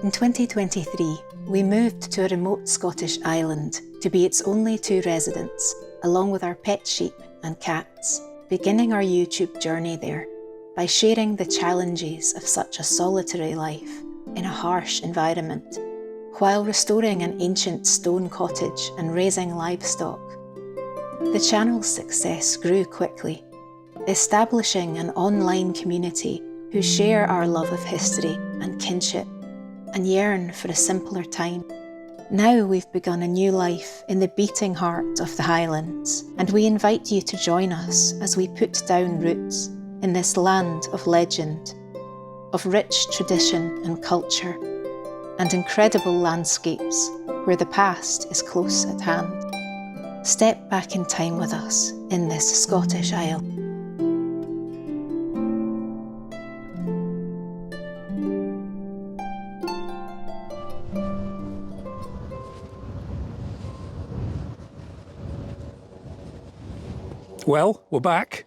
In 2023, we moved to a remote Scottish island to be its only two residents, along with our pet sheep and cats, beginning our YouTube journey there by sharing the challenges of such a solitary life in a harsh environment, while restoring an ancient stone cottage and raising livestock. The channel's success grew quickly, establishing an online community who share our love of history and kinship and yearn for a simpler time. Now we've begun a new life in the beating heart of the Highlands, and we invite you to join us as we put down roots in this land of legend, of rich tradition and culture, and incredible landscapes where the past is close at hand. Step back in time with us in this Scottish Isle. Well, we're back.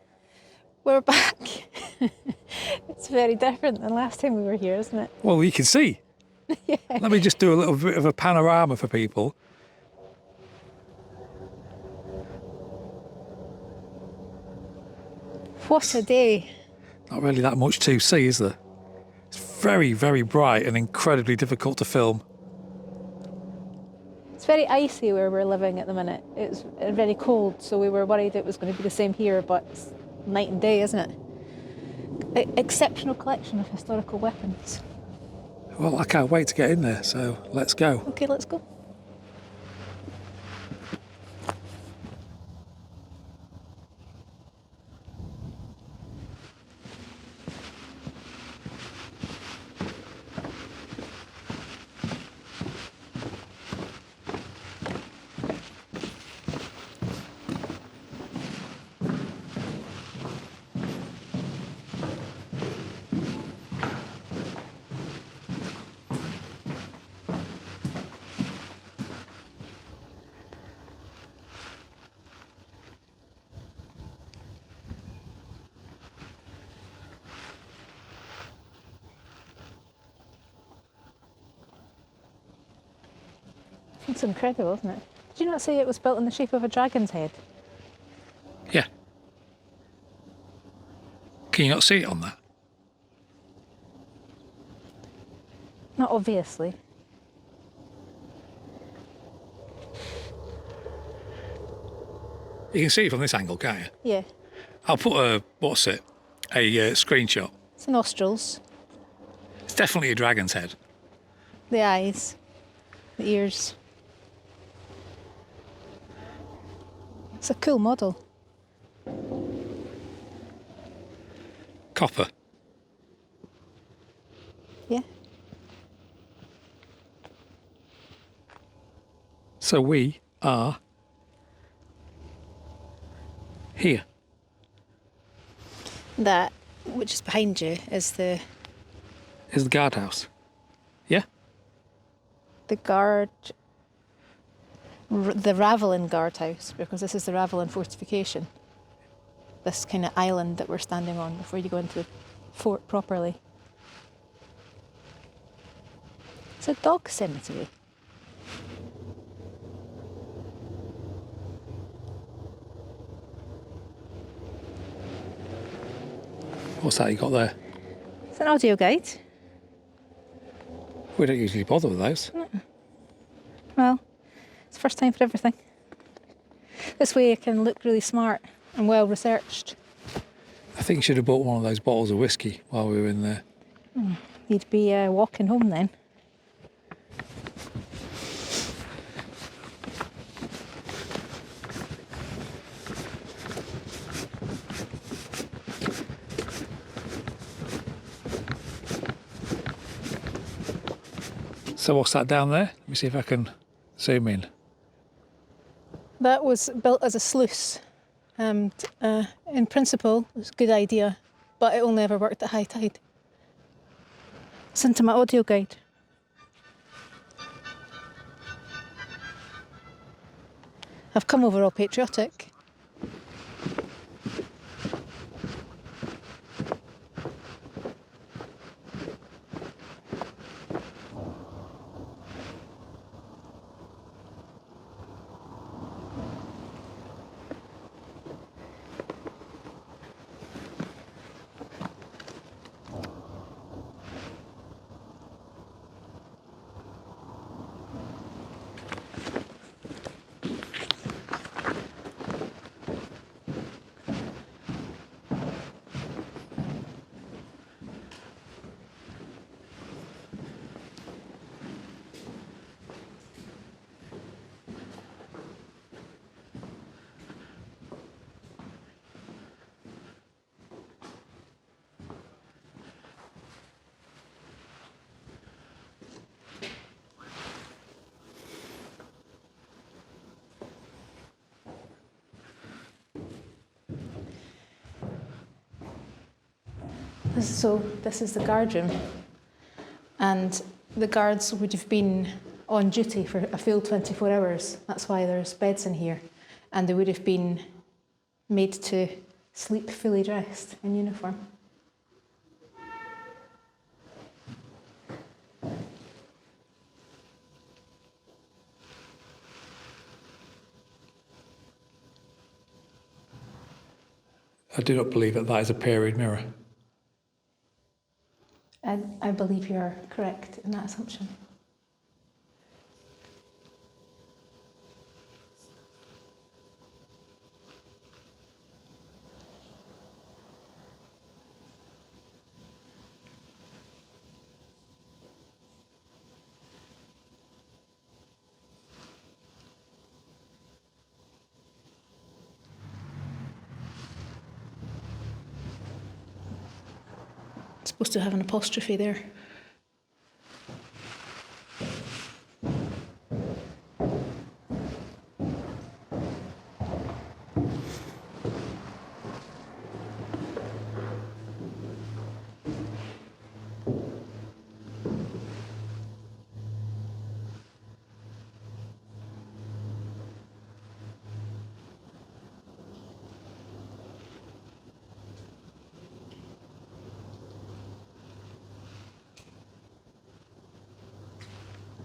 We're back. It's very different than last time we were here, isn't it? Well, you can see. Yeah. Let me just do a little bit of a panorama for people. What a day. Not really that much to see, is there? It's very, very bright and incredibly difficult to film. It's very icy where we're living at the minute. It's very cold, so we were worried it was going to be the same here, but it's night and day, isn't it? Exceptional collection of historical weapons. Well, I can't wait to get in there, so let's go. Okay, let's go. It's incredible, isn't it? Did you not say it was built in the shape of a dragon's head? Yeah. Can you not see it on that? Not obviously. You can see it from this angle, can't you? Yeah. I'll put a screenshot. It's the nostrils, It's definitely a dragon's head. the eyes, the ears. It's a cool model. Copper. Yeah. So we are here. That, which is behind you, is the Is the guardhouse. Yeah? the Rhineland guardhouse, because this is the Rhineland fortification. This kind of island that we're standing on before you go into the fort properly. It's a dog cemetery. What's that you got there? It's an audio guide. We don't usually bother with those. Well, it's the first time for everything. This way it can look really smart and well researched. I think you should have bought one of those bottles of whiskey while we were in there. You'd be walking home then. So what's that down there? Let me see if I can zoom in. That was built as a sluice. And in principle, it was a good idea, but it only ever worked at high tide. Listen to my audio guide. I've come over all patriotic. So this is the guard room, and the guards would have been on duty for a full 24 hours. That's why there's beds in here, and they would have been made to sleep fully dressed in uniform. I do not believe that is a period mirror. I believe you are correct in that assumption. It's supposed to have an apostrophe there.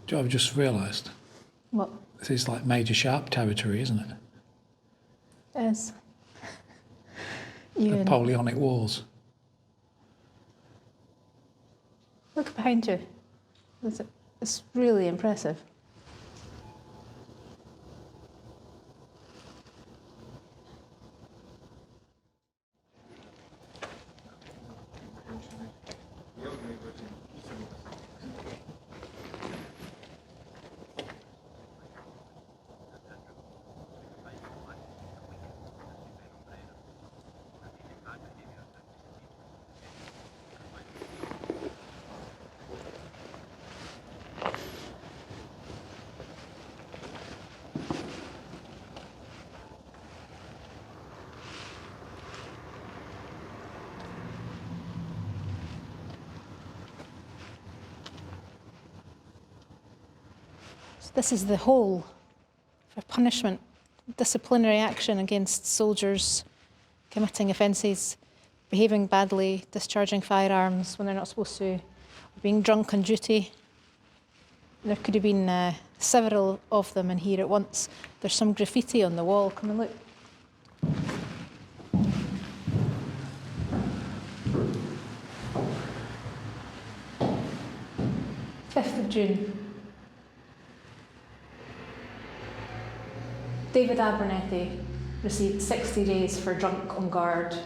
Do you know, I've just realised? What? This is like Major Sharp territory, isn't it? It is. Even Napoleonic Wars. look behind you. It's really impressive. This is the hole for punishment, disciplinary action against soldiers committing offences, behaving badly, discharging firearms when they're not supposed to, being drunk on duty. There could have been several of them in here at once. There's some graffiti on the wall. Come and look. June. David Abernethy received 60 days for drunk on guard.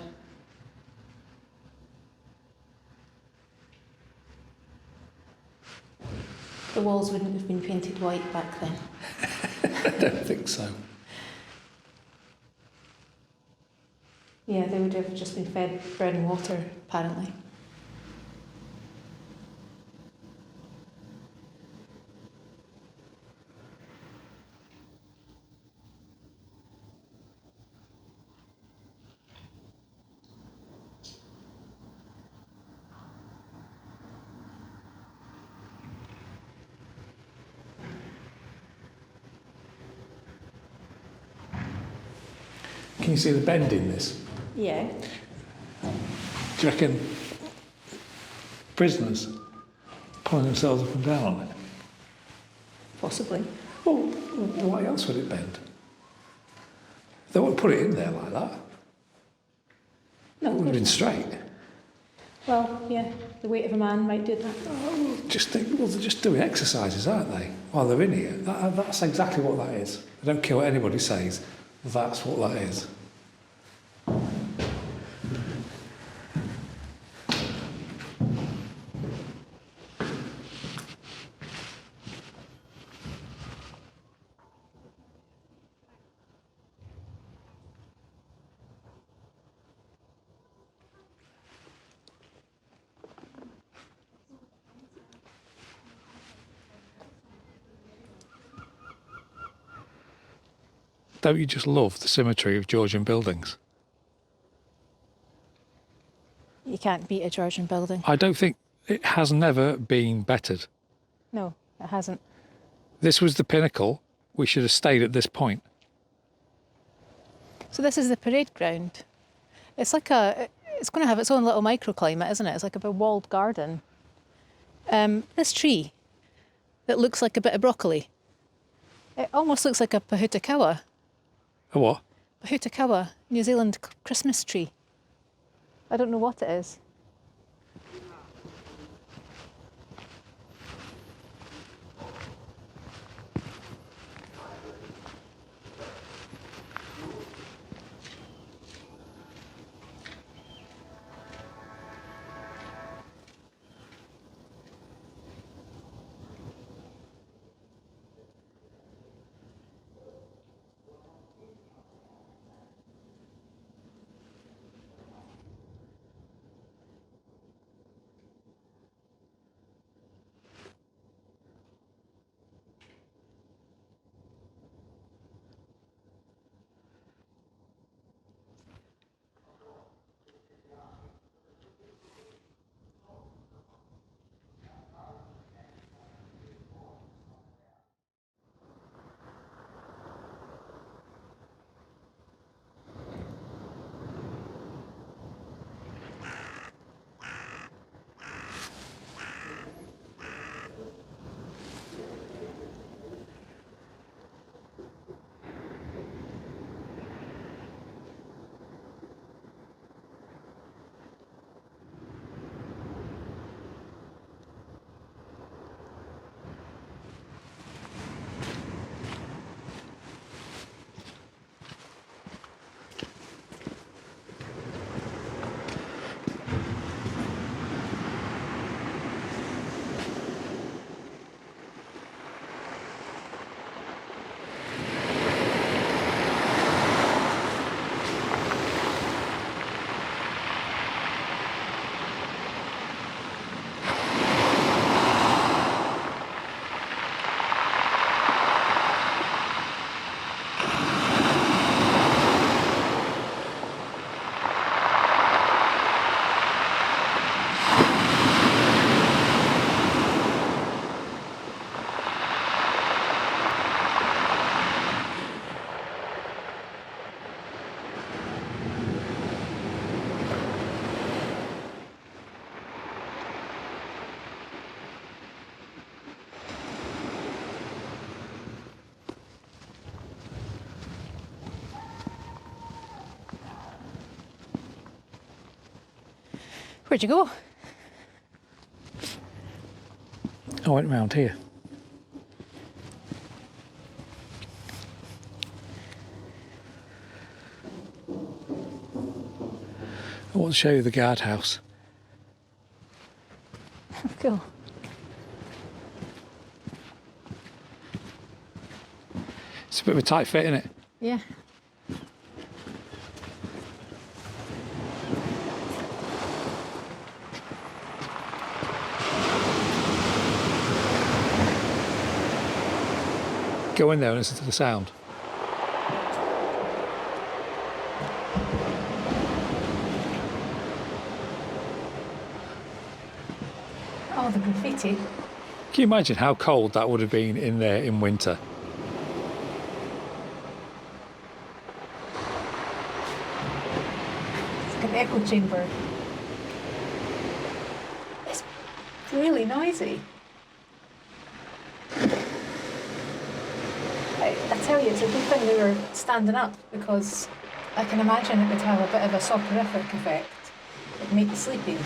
The walls wouldn't have been painted white back then. I don't think so. Yeah, they would have just been fed bread and water, apparently. Can you see the bend in this? Yeah. Do you reckon prisoners pulling themselves up and down on it? Possibly. Well, why else would it bend? They wouldn't put it in there like that. No, It would have been straight. Well, yeah, the weight of a man might do that. Oh, they're just doing exercises, aren't they? While they're in here. That's exactly what that is. I don't care what anybody says. That's what that is. Don't you just love the symmetry of Georgian buildings? You can't beat a Georgian building. I don't think it has never been bettered. No, it hasn't. This was the pinnacle. We should have stayed at this point. So this is the parade ground. It's like it's going to have its own little microclimate, isn't it? It's like a big walled garden. This tree that looks like a bit of broccoli, it almost looks like a pahutakawa. A what? Pahutakawa, New Zealand Christmas tree. I don't know what it is. Where'd you go? I went round here. I want to show you the guardhouse. Cool. It's a bit of a tight fit, isn't it? Yeah. Go in there and listen to the sound. Oh, the graffiti. Can you imagine how cold that would have been in there in winter? It's like an echo chamber. It's really noisy. I tell you, it's a good thing we were standing up because I can imagine it would have a bit of a soporific effect. It'd make you sleepy.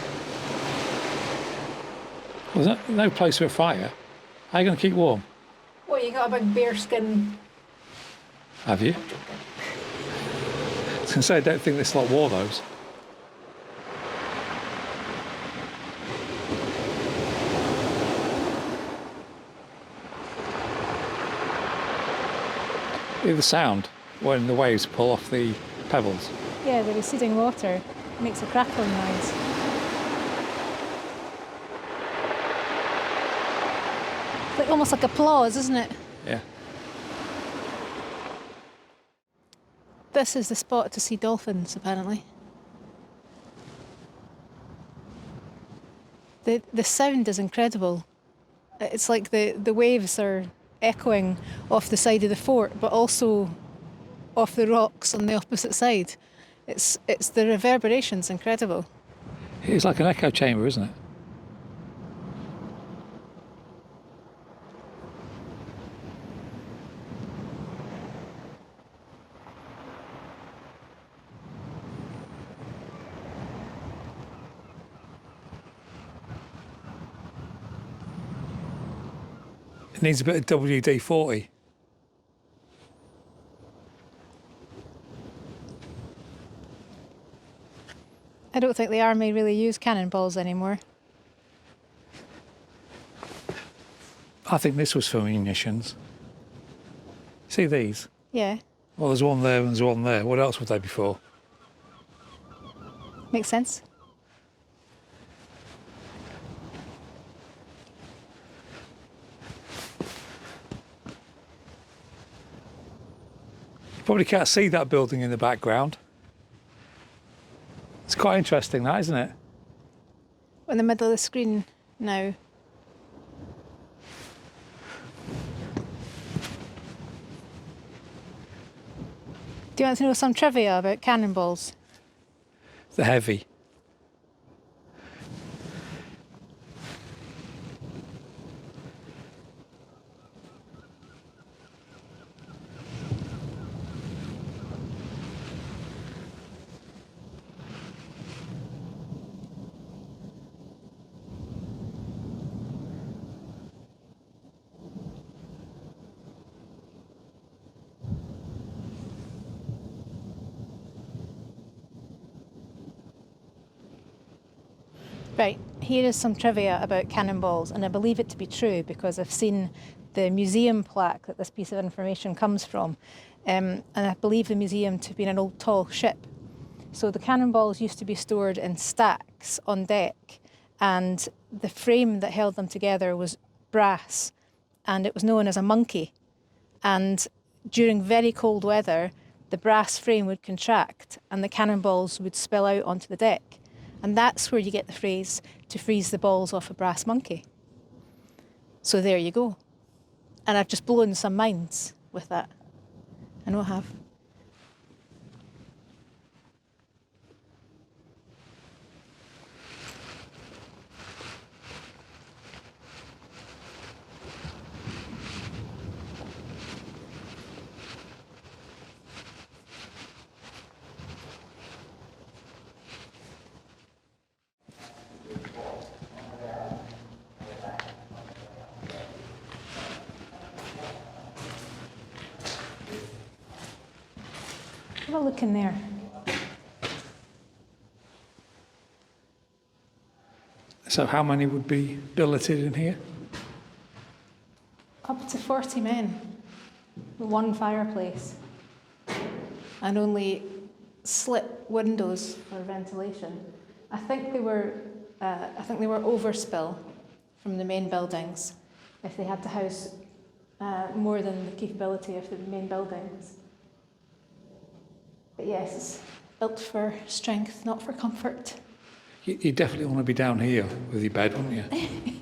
Well, there's no place for a fire. How are you going to keep warm? Well, you got a big bearskin. Have you? I'm joking. I was going to say, I don't think this lot wore those. Hear the sound when the waves pull off the pebbles. Yeah, the receding water makes a crackling noise. It's like, almost like applause, isn't it? Yeah. This is the spot to see dolphins, apparently. The sound is incredible. It's like the waves are echoing off the side of the fort, but also off the rocks on the opposite side. It's the reverberation's incredible. It's like an echo chamber, isn't it? It needs a bit of WD-40. I don't think the army really use cannonballs anymore. I think this was for munitions. See these? Yeah, Well, there's one there and there's one there. What else would they be for? makes sense. You probably can't see that building in the background. It's quite interesting, that, isn't it? In the middle of the screen now. Do you want to know some trivia about cannonballs? They're heavy. Right, here is some trivia about cannonballs, and I believe it to be true because I've seen the museum plaque that this piece of information comes from, and I believe the museum to be an old tall ship. So the cannonballs used to be stored in stacks on deck, and the frame that held them together was brass, and it was known as a monkey. And during very cold weather, the brass frame would contract and the cannonballs would spill out onto the deck. And that's where you get the phrase, to freeze the balls off a brass monkey. So there you go. And I've just blown some minds with that. I know I have. Have a look in there. So how many would be billeted in here? Up to 40 men, with one fireplace, and only slit windows for ventilation. I think they were overspill from the main buildings if they had to house more than the capability of the main buildings. But yes, it's built for strength, not for comfort. You definitely want to be down here with your bed, wouldn't you?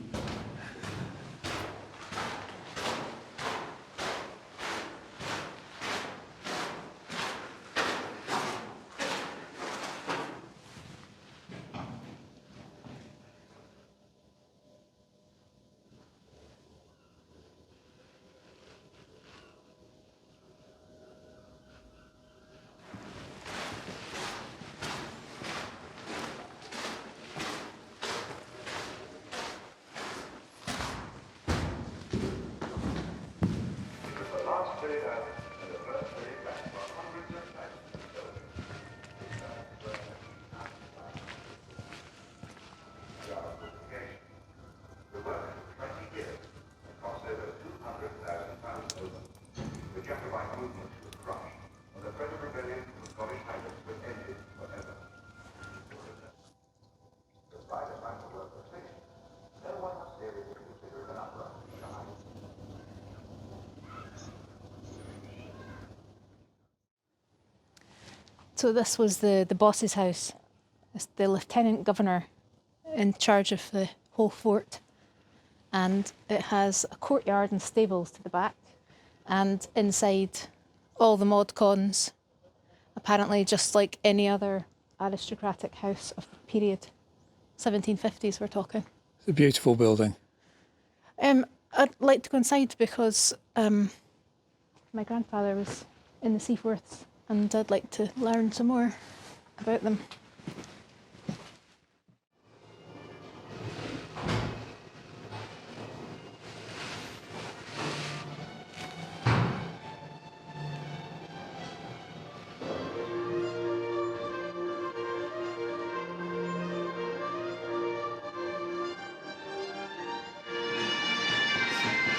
So this was the boss's house. It's the lieutenant governor in charge of the whole fort. And it has a courtyard and stables to the back. And inside, all the mod cons, apparently just like any other aristocratic house of the period. 1750s we're talking. It's a beautiful building. I'd like to go inside because my grandfather was in the Seaforths and I'd like to learn some more about them.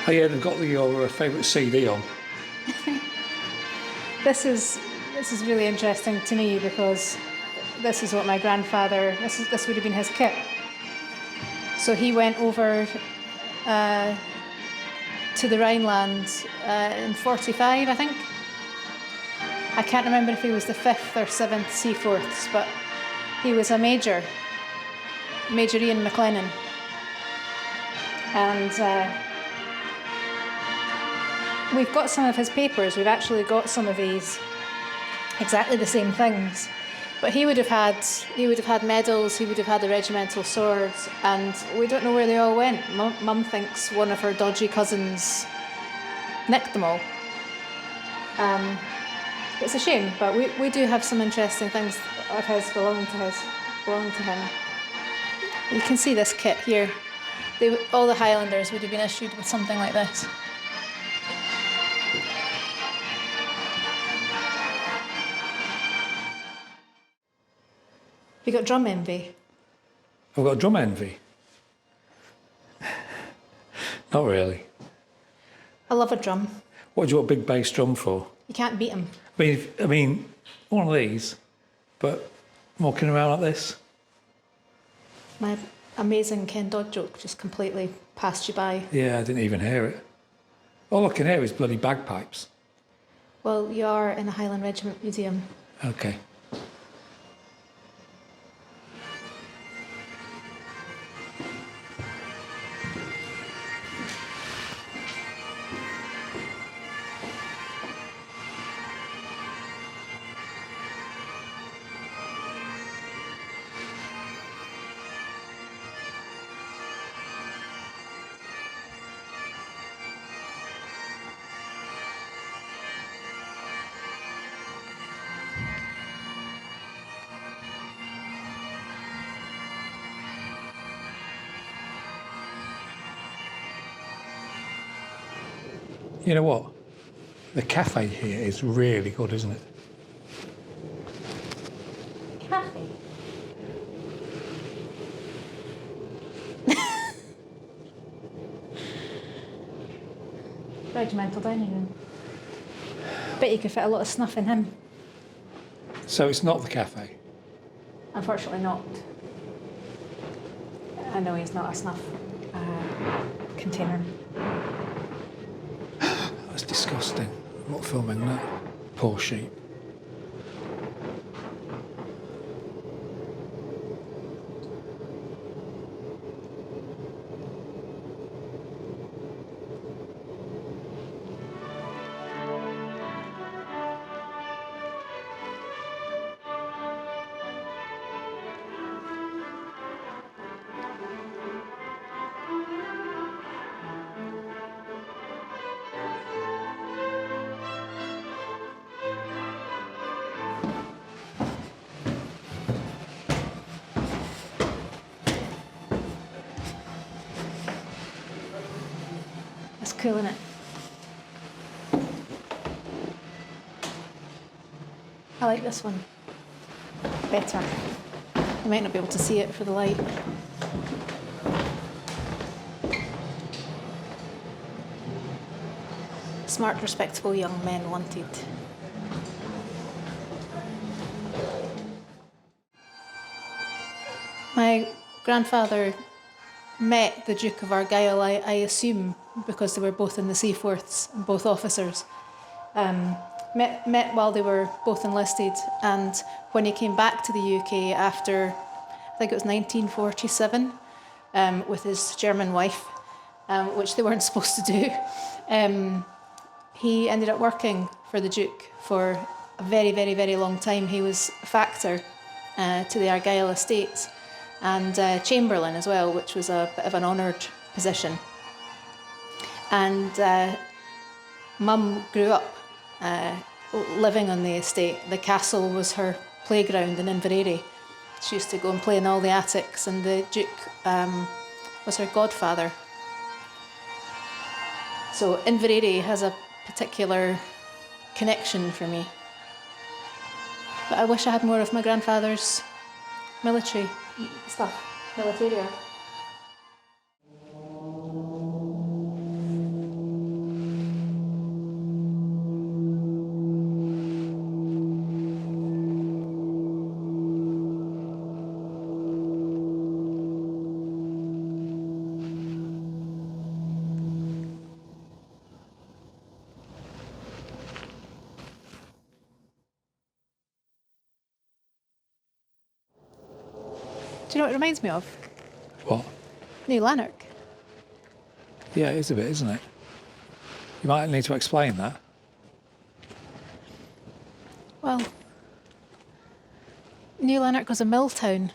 Oh yeah, they've got your favourite CD on. This is really interesting to me because this is what my grandfather, this would have been his kit. So he went over to the Rhineland in 45, I think. I can't remember if he was the 5th or 7th Seaforths, but he was a Major Ian MacLennan. And we've got some of his papers. We've actually got some of these, exactly the same things. But he would have had medals. He would have had the regimental swords, and we don't know where they all went. Mum thinks one of her dodgy cousins nicked them all. It's a shame, but we do have some interesting things of his belonging to him. You can see this kit here. All the Highlanders would have been issued with something like this. You got drum envy? I've got drum envy. Not really. I love a drum. What do you want a big bass drum for? You can't beat them. I mean, one of these, but walking around like this. My amazing Ken Dodd joke just completely passed you by. Yeah, I didn't even hear it. All I can hear is bloody bagpipes. Well, you are in a Highland Regiment Museum. Okay. You know what? The cafe here is really good, isn't it? Cafe? Regimental dining room. Bet you could fit a lot of snuff in him. So it's not the cafe? Unfortunately not. I know he's not a snuff container. That's disgusting. I'm not filming that. Poor sheep. That's cool, isn't it? I like this one better. You might not be able to see it for the light. Smart, respectable young men wanted. My grandfather met the Duke of Argyll, I assume, because they were both in the Seaforths, both officers. Met while they were both enlisted, and when he came back to the UK after, I think it was 1947, with his German wife, which they weren't supposed to do. He ended up working for the Duke for a very, very, very long time. He was a factor to the Argyll estate and Chamberlain as well, which was a bit of an honoured position. And Mum grew up living on the estate. The castle was her playground in Inveraray. She used to go and play in all the attics, and the Duke was her godfather. So Inveraray has a particular connection for me. But I wish I had more of my grandfather's military stuff, militaria. Do you know what it reminds me of? What? New Lanark. Yeah, it is a bit, isn't it? You might need to explain that. Well, New Lanark was a mill town.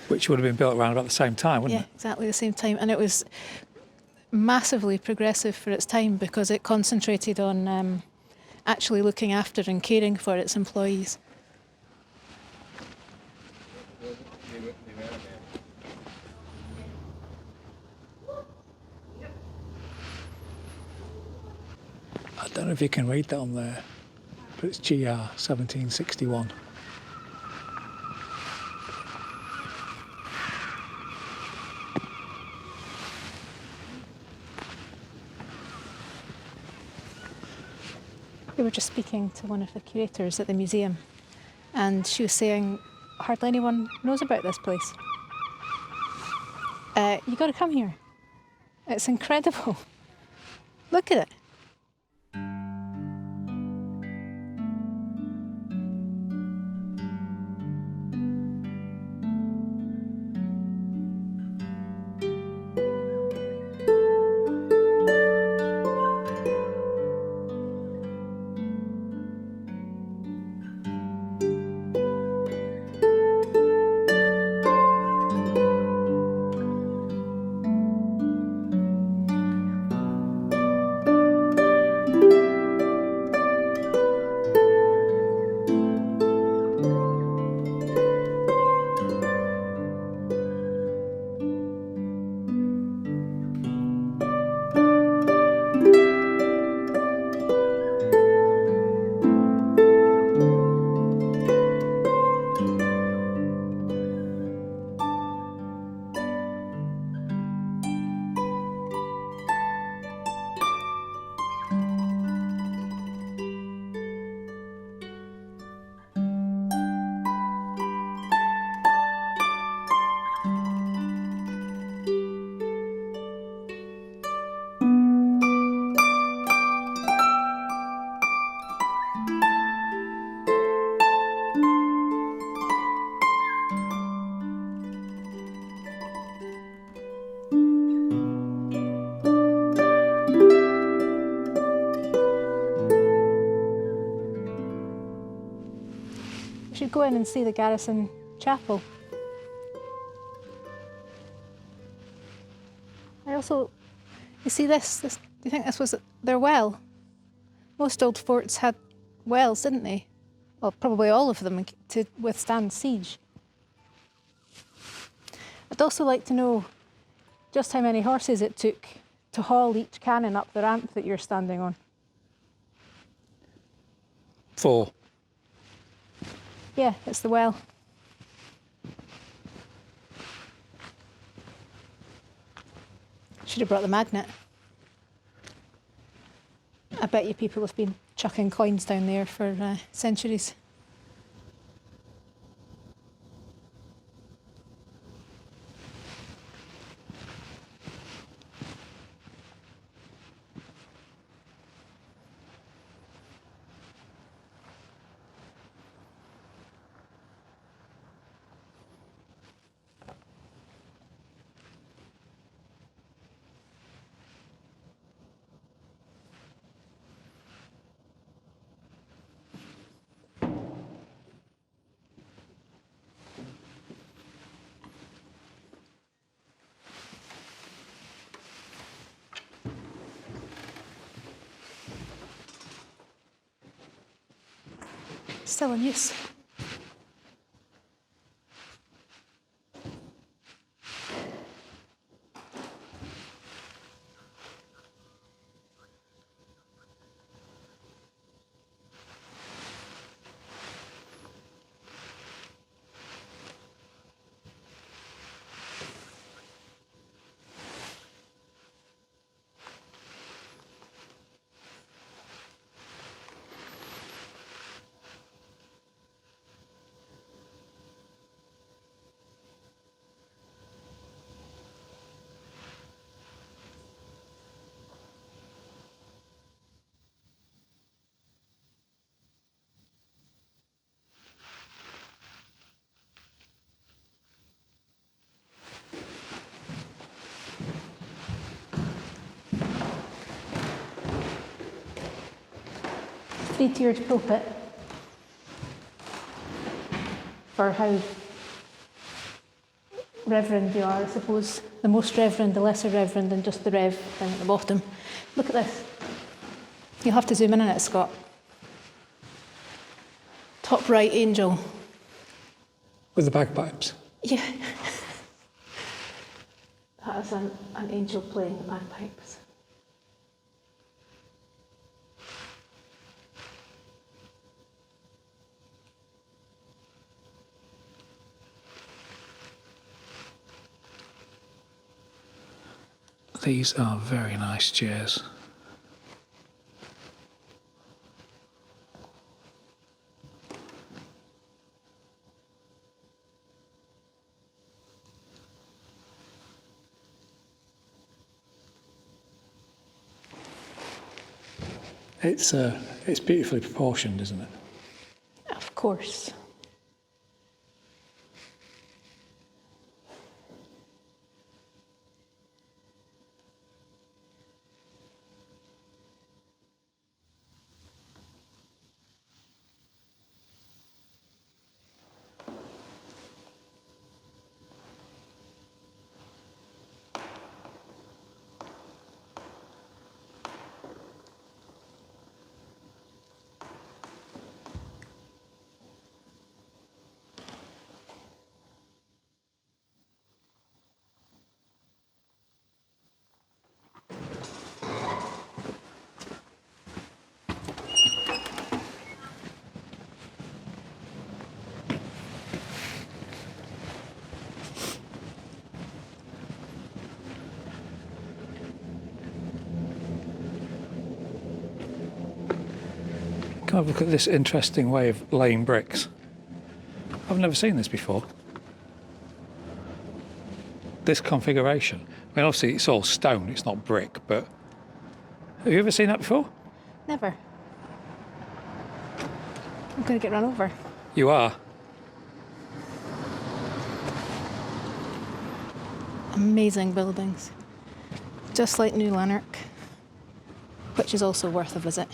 Which would have been built around about the same time, wouldn't Yeah, exactly the same time. And it was massively progressive for its time because it concentrated on actually looking after and caring for its employees. I don't know if you can read that on there, but it's GR 1761. We were just speaking to one of the curators at the museum, and she was saying hardly anyone knows about this place. You got to come here. It's incredible. Look at it. We should go in and see the garrison chapel. I also, you see this, do you think this was their well? Most old forts had wells, didn't they? Well, probably all of them to withstand siege. I'd also like to know just how many horses it took to haul each cannon up the ramp that you're standing on. 4. Yeah, it's the well. Should have brought the magnet. I bet you people have been chucking coins down there for centuries. Still in use. Three-tiered pulpit for how reverend you are, I suppose. The most reverend, the lesser reverend, and just the rev down at the bottom. Look at this. You'll have to zoom in on it, Scott. Top right angel. With the bagpipes. Yeah. That is an angel playing the bagpipes. These are very nice chairs. It's beautifully proportioned, isn't it? Of course. Come have a look at this interesting way of laying bricks. I've never seen this before. This configuration. I mean, obviously it's all stone, it's not brick, but have you ever seen that before? Never. I'm going to get run over. You are. Amazing buildings. Just like New Lanark, which is also worth a visit.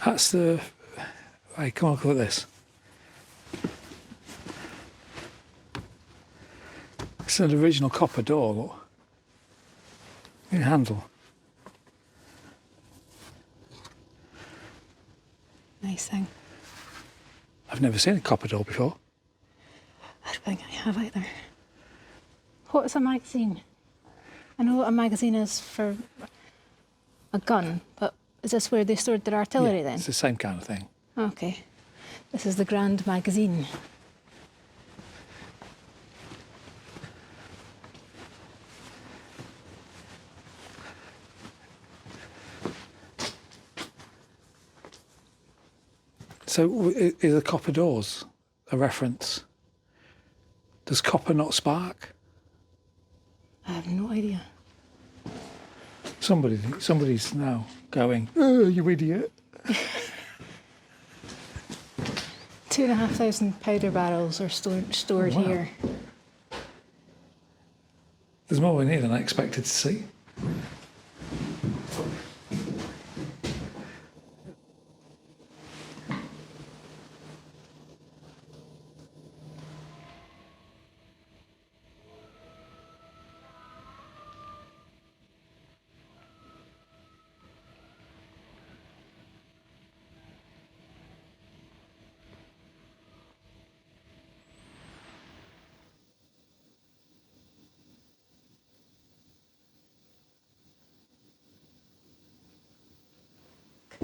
That's the... Hey, come on, look at this. It's an original copper door, look. New handle. Nice thing. I've never seen a copper door before. I don't think I have either. What is a magazine? I know what a magazine is for a gun, but is this where they stored their artillery then? It's the same kind of thing. Okay. This is the Grand Magazine. So is the copper doors a reference? Does copper not spark? I have no idea. Somebody's now going, oh, you idiot. 2,500 powder barrels are stored Wow. here. There's more in here than I expected to see.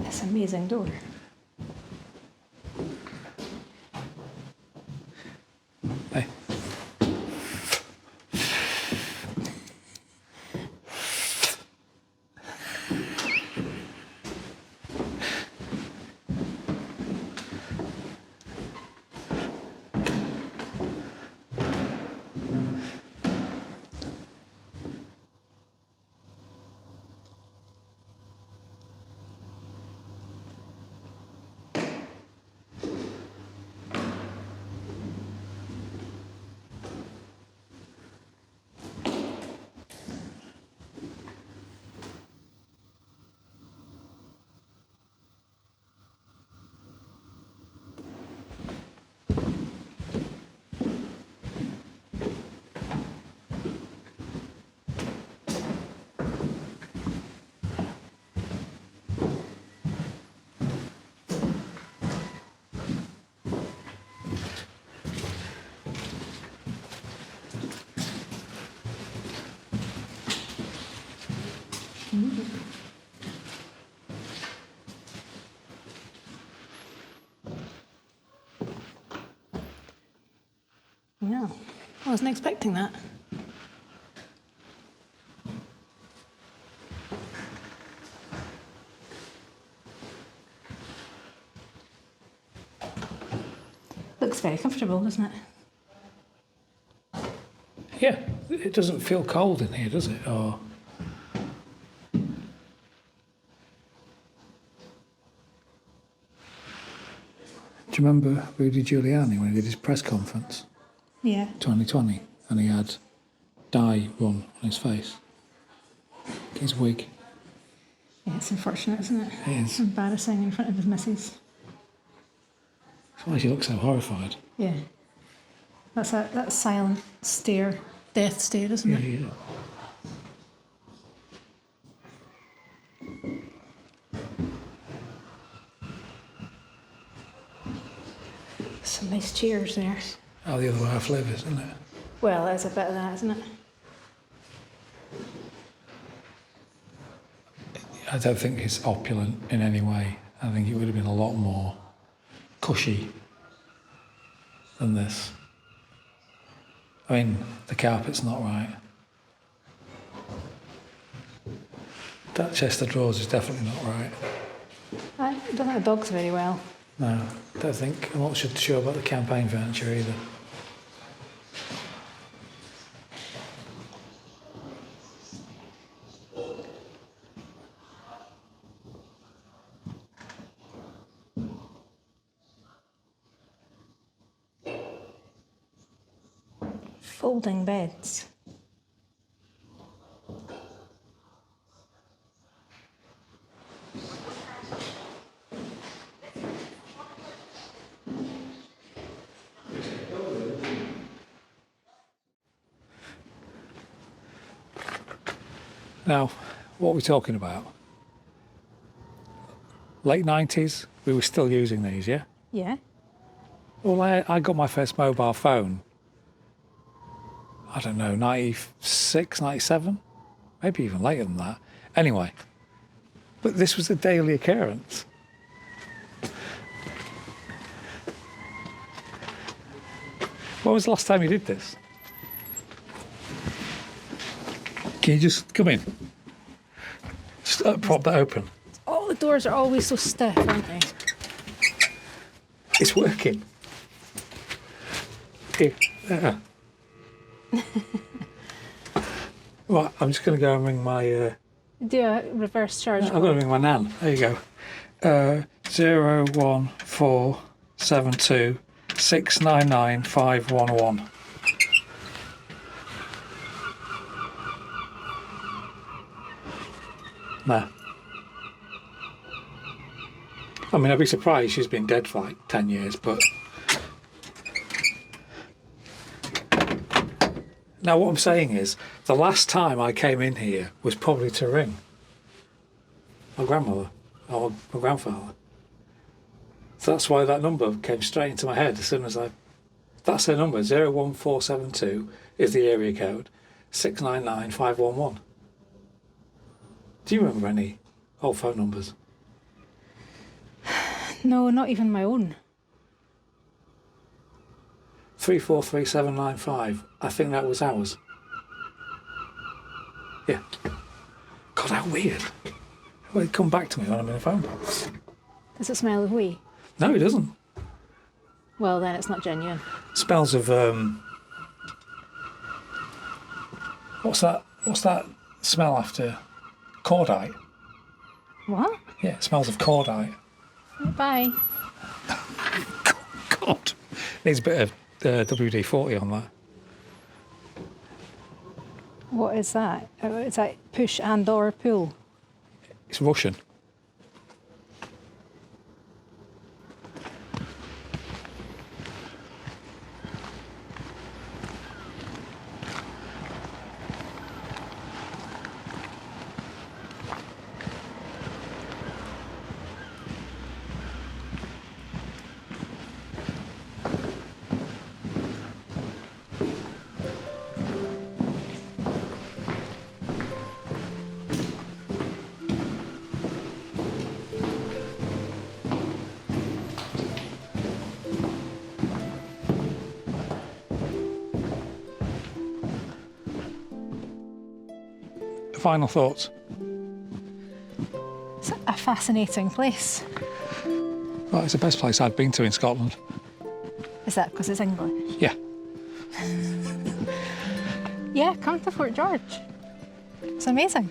This amazing door. Hey. Yeah, I wasn't expecting that. Looks very comfortable, doesn't it? Yeah, it doesn't feel cold in here, does it? Or do you remember Rudy Giuliani when he did his press conference, Yeah. 2020, and he had dye run on his face? His wig. Yeah, it's unfortunate, isn't it? It is. Embarrassing in front of his missus. That's why she looks so horrified. Yeah. That's that silent stare, death stare, isn't Yeah, it? yeah. Some nice chairs there. How the other half lives, isn't it? Well, there's a bit of that, isn't it? I don't think it's opulent in any way. I think it would have been a lot more cushy than this. I mean, the carpet's not right. That chest of drawers is definitely not right. I don't think the dog's very well. No, don't think. I'm not sure about the campaign furniture either. Folding beds. Now, what are we talking about? Late 90s, we were still using these, yeah? Yeah. Well, I got my first mobile phone, I don't know, 96, 97? Maybe even later than that. Anyway, but this was a daily occurrence. When was the last time you did this? Can you just come in? Just prop that open. All the doors are always so stiff, aren't they? It's working. Here, there. Right, I'm just going to go and ring my... Do a reverse charge. I'm going to ring my nan. There you go. 01472 699 511. Nah. I mean, I'd be surprised she's been dead for like 10 years, but... Now, what I'm saying is, the last time I came in here was probably to ring my grandmother or my grandfather. So that's why that number came straight into my head as soon as I... That's her number, 01472 is the area code, 699 511. Do you remember any old phone numbers? No, not even my own. 343795. I think that was ours. Yeah. God, how weird. Well, come back to me when I'm in a phone box. Does it smell of wee? No, it doesn't. Well, then it's not genuine. Smells of what's that smell after? Cordite. What? Yeah, it smells of cordite. Bye. God. Needs a bit of WD-40 on that. What is that? Is that push and or pull? It's Russian. Final thoughts? It's a fascinating place. Well, it's the best place I've been to in Scotland. Is that because it's English? Yeah. Yeah, come to Fort George. It's amazing.